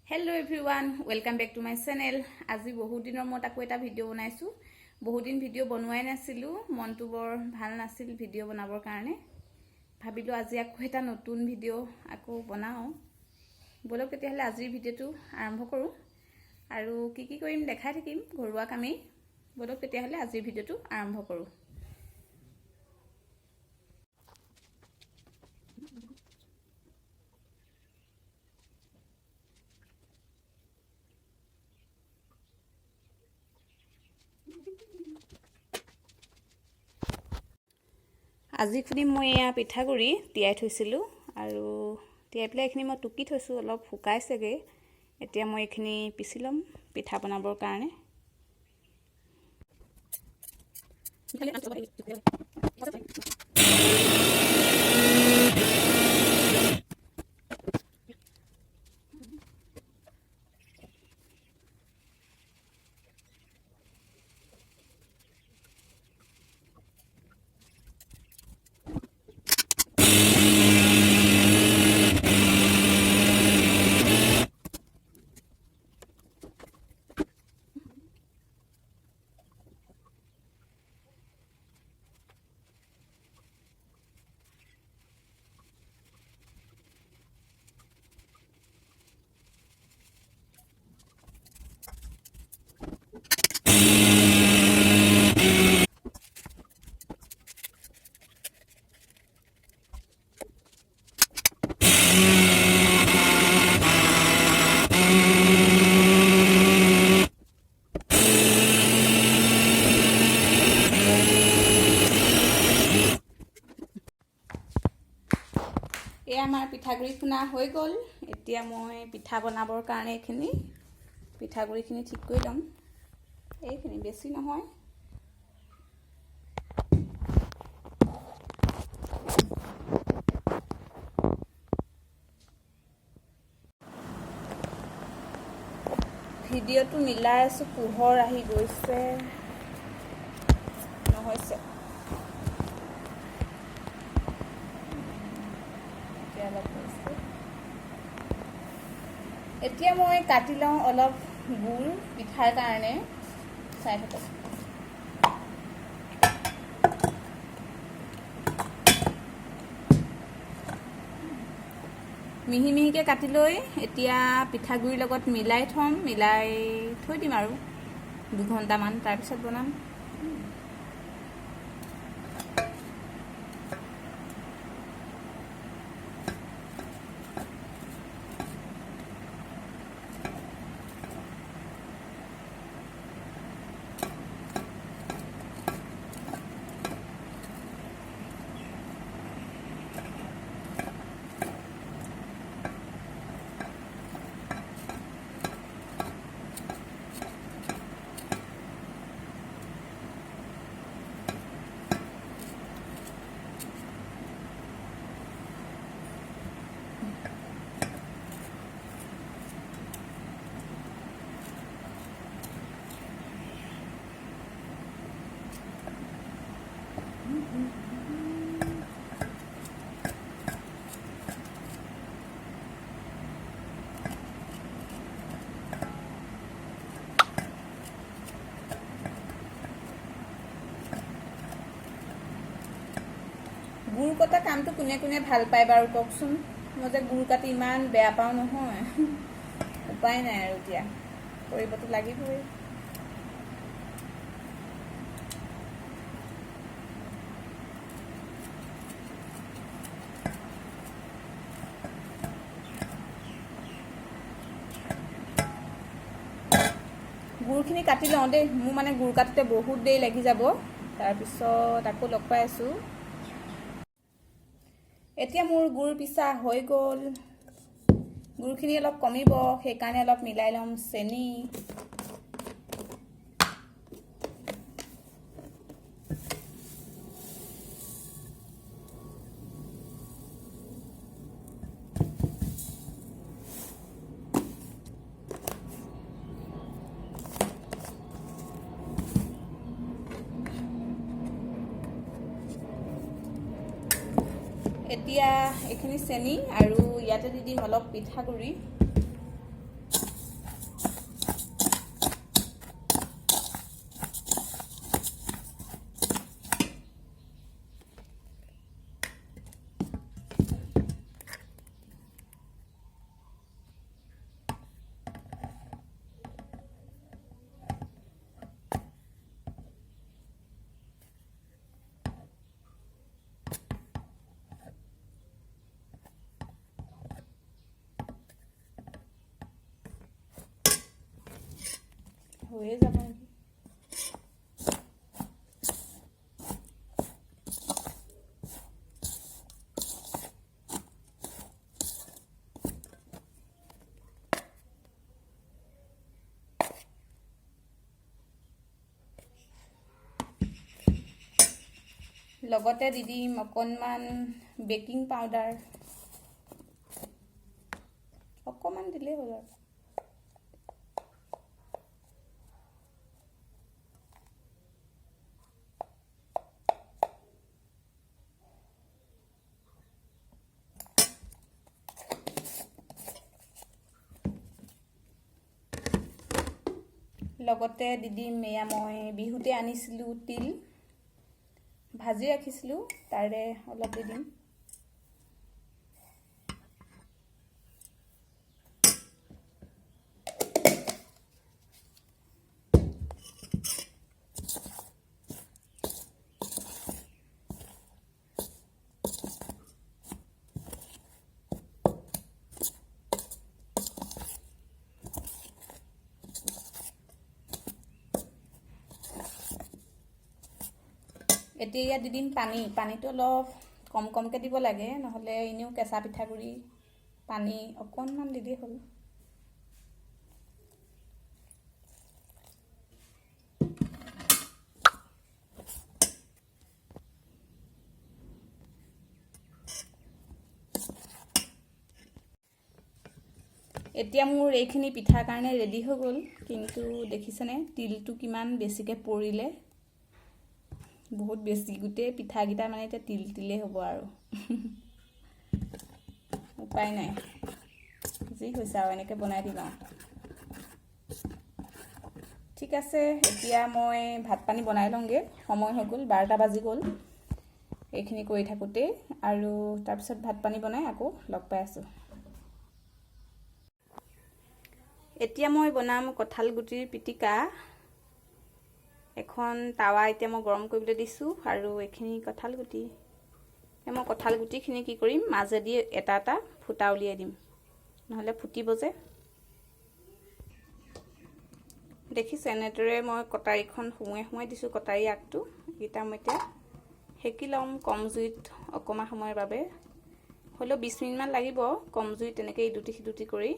Hello everyone welcome back to my channel. आज बहुत दिन मैं आको एटा भिडिओ बनाइछु। बहुत दिन भिडिओ बनवाई नासिलु, मनटो बर भाल नासिल भिडिओ बनाबर कारणे। भाबिलो आज आको एटा नतुन भिडिओ आको बनाओ। बोलक तेतियाहले आजिर भिडिओটো आरम्भ करूँ आरु की करिम देखाइ থাকিম घरुवा कामेই। बोलक तेतियाहले आजिर भिडिओটো आरम्भ करूँ। আজি খুনি মই এয়া পিঠাগুৰি তিয়াই থৈছিলো আৰু তিয়াই পেলাই এখিনি মই টুকি থৈছো, অলপ শুকাইছেগে। এতিয়া মই এখিনি পিছি লম পিঠা বনাবৰ কাৰণে। এই আমাৰ পিঠাগুৰি খুনা হৈ গ'ল। এতিয়া মই পিঠা বনাবৰ কাৰণে এখিনি পিঠাগুৰিখিনি ঠিক কৰি লম। এইখিনি বেছি নহয়। ভিডিঅ'টো মিলাই আছো, পোহৰ আহি গৈছে নহৈছে। এতিয়া মই কাটি লওঁ অলপ গুড় পিঠাৰ কাৰণে। চাই থাকক। মিহি মিহিকে কাটি লৈ এতিয়া পিঠাগুড়িৰ লগত মিলাই থম। মিলাই থৈ দিম আৰু 2 ঘণ্টামান, তাৰপিছত বনাম। গুড় কটা কামটো কোনে কোনে ভাল পায় বাৰু কওকচোন। মই যে গুড় কাটি ইমান বেয়া পাওঁ নহয়। উপায় নাই আৰু এতিয়া কৰিবতো লাগিবই। গুড়খিনি কাটি লওঁ দেই। মোৰ মানে গুড় কাটোতে বহুত দেৰি লাগি যাব। তাৰপিছত আকৌ লগ পাই আছোঁ। এতিয়া মোৰ গুড় পিছা হৈ গ'ল। গুড়খিনি অলপ কমিব, সেইকাৰণে অলপ মিলাই ল'ম চেনি। এতিয়া এখিনি চেনি আৰু ইয়াতে দি দিম অলপ পিঠাগুড়ি। হৈয়ে যাব নেকি। লগতে দি দিম অকণমান বেকিং পাউডাৰ, অকণমান দিলেই হ'ল আৰু। লগতে দি দিম এয়া মই বিহুতে আনিছিলোঁ তিল, ভাজি ৰাখিছিলোঁ, তাৰে অলপ দি দিম। এতিয়া ইয়াত দি দিম পানী। পানীটো অলপ কম কমকৈ দিব লাগে, নহ'লে এনেও কেঁচা পিঠাগুড়ি পানী অকণমান দিলেই হ'ল। এতিয়া মোৰ এইখিনি পিঠাৰ কাৰণে ৰেডি হৈ গ'ল, কিন্তু দেখিছেনে তিলটো কিমান বেছিকৈ পৰিলে, বহুত বেছি, গোটেই পিঠাকেইটা মানে এতিয়া তিল তিলেই হ'ব আৰু। উপায় নাই, যি হৈছে আৰু এনেকৈ বনাই দিম আৰু। ঠিক আছে, এতিয়া মই ভাত পানী বনাই লওঁগৈ, সময় হৈ গ'ল, 12টা বাজি গ'ল এইখিনি কৰি থাকোঁতেই, আৰু তাৰপিছত ভাত পানী বনাই আকৌ লগ পাই আছোঁ। এতিয়া মই বনাম কঁঠাল গুটিৰ পিটিকা। এখন টাৱা এতিয়া মই গৰম কৰিবলৈ দিছোঁ, আৰু এইখিনি কঁঠাল গুটি, মই কঁঠাল গুটিখিনি কি কৰিম, মাজেদি এটা এটা ফুটা উলিয়াই দিম, নহ'লে ফুটিব যে। দেখিছে এনেদৰে মই কটাৰীখন সুমুৱাই দিছোঁ, কটাৰী আগটো। এইকেইটা মই এতিয়া সেকি ল'ম কম জুইত অকণমান সময়ৰ বাবে, হ'লেও 20 মিনিটমান লাগিব কম জুইত তেনেকৈ ইদুটি সিদুটি কৰি।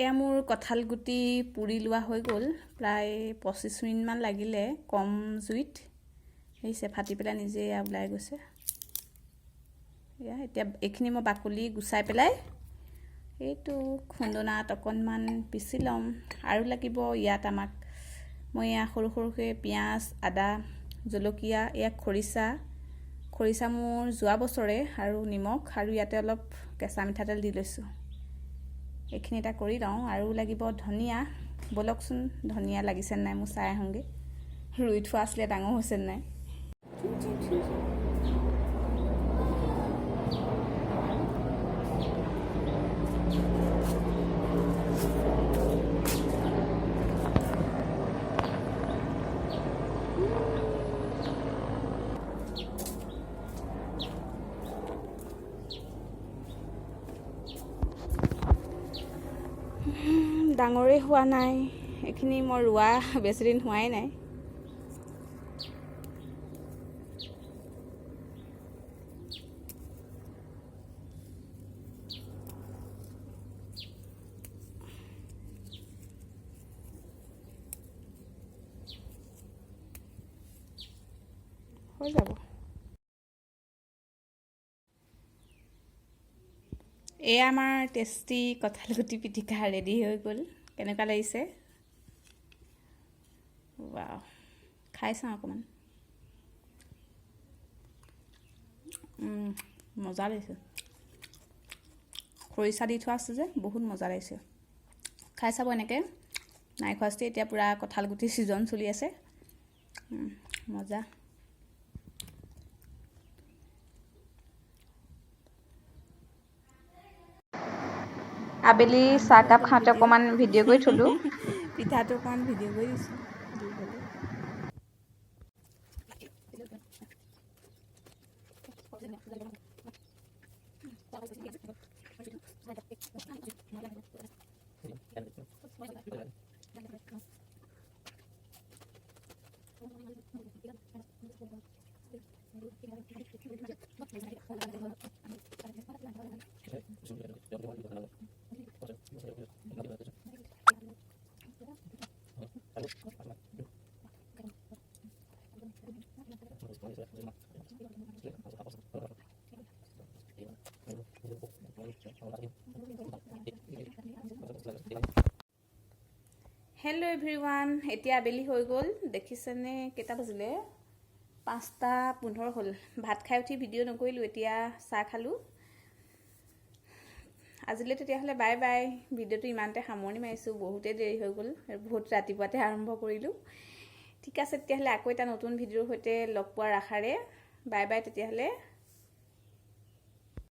এয়া মোৰ কঁঠাল গুটি পুৰি লোৱা হৈ গ'ল, প্ৰায় 25 মিনিটমান লাগিলে কম জুইত। দেখিছে ফাটি পেলাই নিজে ওলাই গৈছে। এতিয়া এইখিনি মই বাকলি গুচাই পেলাই এইটো খুন্দনাত অকণমান পিচি ল'ম। আৰু লাগিব ইয়াত আমাক, মই এয়া সৰু সৰুকৈ পিঁয়াজ, আদা, জলকীয়া, এয়া খৰিচা মোৰ যোৱা বছৰে, আৰু নিমখ, আৰু ইয়াতে অলপ কেঁচা মিঠাতেল দি লৈছোঁ। এইখিনি এটা কৰি লওঁ। আৰু লাগিব ধনিয়া, ব'লকচোন ধনিয়া লাগিছে নাই মোৰ চাই আহোঁগৈ, ৰুই থোৱা আছিলে ডাঙৰ হৈছে নাই। ডাঙৰেই হোৱা নাই, এইখিনি মই ৰোৱা বেছিদিন হোৱাই নাই। হৈ যাব। এয়া আমাৰ টেষ্টি কঁঠাল গুটি পিটিকা ৰেডি হৈ গ'ল। কেনেকুৱা লাগিছে? ৱাও, খাই চাওঁ অকণমান। মজা লাগিছে, খৰিচা দি থোৱা আছে যে, বহুত মজা লাগিছে। খাই চাব এনেকৈ, নাই খোৱা যদি এতিয়া পূৰা কঁঠাল গুটি ছিজন চলি আছে, মজা। আবেলি চাহকাপ খাওঁতে অকণমান ভিডিঅ' কৰি থলোঁ, পিঠাটো অকণমান ভিডিঅ' কৰি দিছোঁ। হেল্ল' এভৰিৱান, এতিয়া আবেলি হৈ গ'ল। দেখিছেনে কেইটা বাজিলে? 5:15 হ'ল। ভাত খাই উঠি ভিডিঅ' নকৰিলোঁ, এতিয়া চাহ খালোঁ। আজিলৈ তেতিয়াহ'লে বাই বাই। ভিডিঅ'টো ইমানতে সামৰণি মাৰিছোঁ, বহুতেই দেৰি হৈ গ'ল, বহুত ৰাতিপুৱাতে আৰম্ভ কৰিলোঁ। ঠিক আছে তেতিয়াহ'লে আকৌ এটা নতুন ভিডিঅ'ৰ সৈতে লগ পোৱাৰ আশাৰে বাই বাই তেতিয়াহ'লে।